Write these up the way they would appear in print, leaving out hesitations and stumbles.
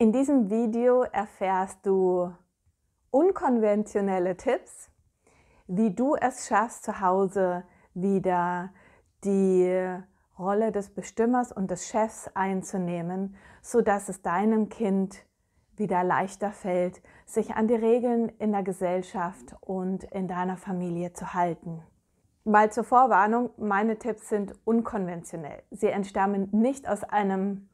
In diesem Video erfährst du unkonventionelle Tipps, wie du es schaffst, zu Hause wieder die Rolle des Bestimmers und des Chefs einzunehmen, sodass es deinem Kind wieder leichter fällt, sich an die Regeln in der Gesellschaft und in deiner Familie zu halten. Mal zur Vorwarnung, meine Tipps sind unkonventionell. Sie entstammen nicht aus einem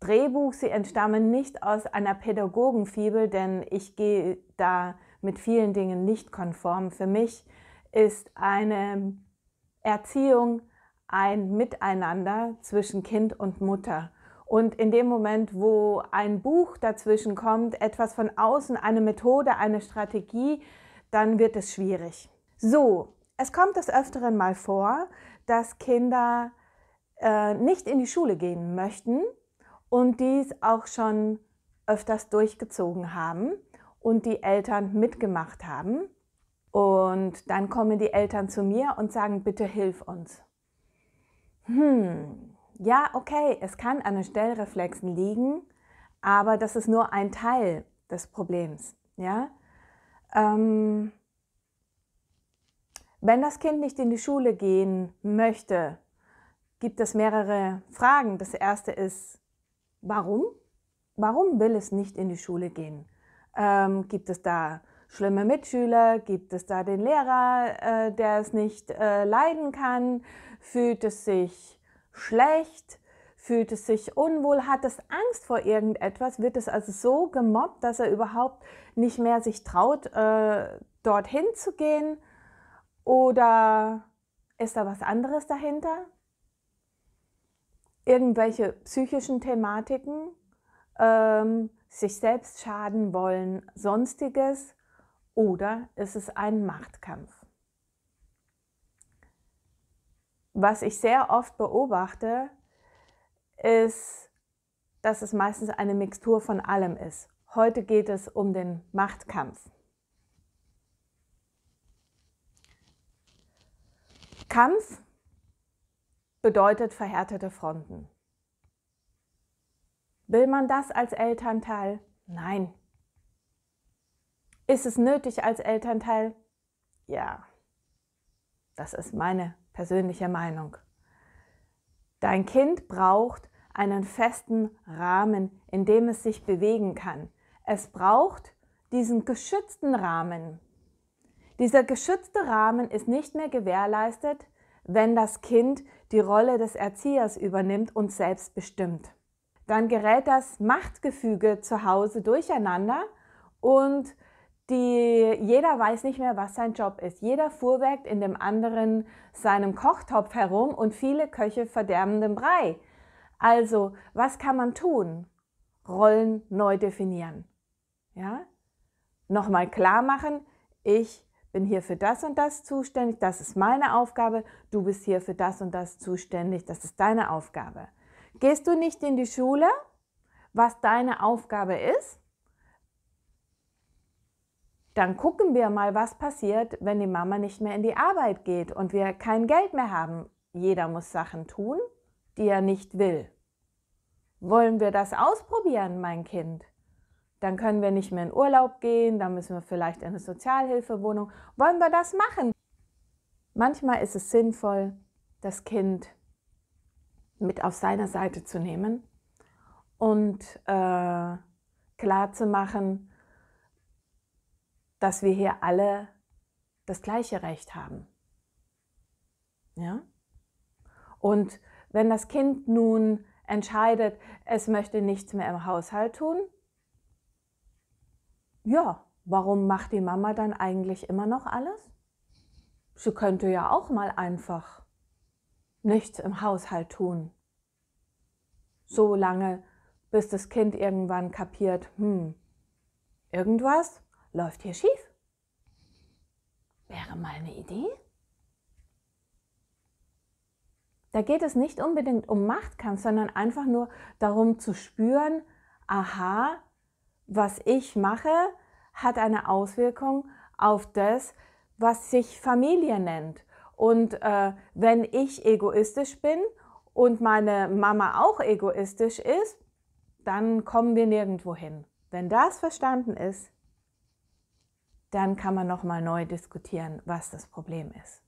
Drehbuch, sie entstammen nicht aus einer Pädagogenfibel, denn ich gehe da mit vielen Dingen nicht konform. Für mich ist eine Erziehung ein Miteinander zwischen Kind und Mutter. Und in dem Moment, wo ein Buch dazwischen kommt, etwas von außen, eine Methode, eine Strategie, dann wird es schwierig. So, es kommt des Öfteren mal vor, dass Kinder nicht in die Schule gehen möchten und dies auch schon öfters durchgezogen haben und die Eltern mitgemacht haben. Und dann kommen die Eltern zu mir und sagen, bitte hilf uns. Ja, okay, es kann an den Stellreflexen liegen, aber das ist nur ein Teil des Problems. Ja? Wenn das Kind nicht in die Schule gehen möchte, gibt es mehrere Fragen. Das erste ist, warum? Warum will es nicht in die Schule gehen? Gibt es da schlimme Mitschüler? Gibt es da den Lehrer, der es nicht leiden kann? Fühlt es sich schlecht? Fühlt es sich unwohl? Hat es Angst vor irgendetwas? Wird es also so gemobbt, dass er überhaupt nicht mehr sich traut, dorthin zu gehen? Oder ist da was anderes dahinter? Irgendwelche psychischen Thematiken, sich selbst schaden wollen, sonstiges, oder ist es ein Machtkampf? Was ich sehr oft beobachte, ist, dass es meistens eine Mixtur von allem ist. Heute geht es um den Machtkampf. Kampf bedeutet verhärtete Fronten. Will man das als Elternteil? Nein. Ist es nötig als Elternteil? Ja. Das ist meine persönliche Meinung. Dein Kind braucht einen festen Rahmen, in dem es sich bewegen kann. Es braucht diesen geschützten Rahmen. Dieser geschützte Rahmen ist nicht mehr gewährleistet, wenn das Kind die Rolle des Erziehers übernimmt und selbst bestimmt. Dann gerät das Machtgefüge zu Hause durcheinander und jeder weiß nicht mehr, was sein Job ist. Jeder fuhrwerkt in dem anderen seinem Kochtopf herum und viele Köche verderben den Brei. Also, was kann man tun? Rollen neu definieren. Ja? Nochmal klar machen, ich bin hier für das und das zuständig, das ist meine Aufgabe, du bist hier für das und das zuständig, das ist deine Aufgabe. Gehst du nicht in die Schule, was deine Aufgabe ist, dann gucken wir mal, was passiert, wenn die Mama nicht mehr in die Arbeit geht und wir kein Geld mehr haben. Jeder muss Sachen tun, die er nicht will. Wollen wir das ausprobieren, mein Kind? Dann können wir nicht mehr in Urlaub gehen, dann müssen wir vielleicht in eine Sozialhilfewohnung. Wollen wir das machen? Manchmal ist es sinnvoll, das Kind mit auf seine Seite zu nehmen und klar zu machen, dass wir hier alle das gleiche Recht haben. Ja? Und wenn das Kind nun entscheidet, es möchte nichts mehr im Haushalt tun, ja, warum macht die Mama dann eigentlich immer noch alles? Sie könnte ja auch mal einfach nichts im Haushalt tun. So lange, bis das Kind irgendwann kapiert, irgendwas läuft hier schief. Wäre mal eine Idee? Da geht es nicht unbedingt um Machtkampf, sondern einfach nur darum zu spüren, aha, was ich mache, hat eine Auswirkung auf das, was sich Familie nennt. Und wenn ich egoistisch bin und meine Mama auch egoistisch ist, dann kommen wir nirgendwo hin. Wenn das verstanden ist, dann kann man nochmal neu diskutieren, was das Problem ist.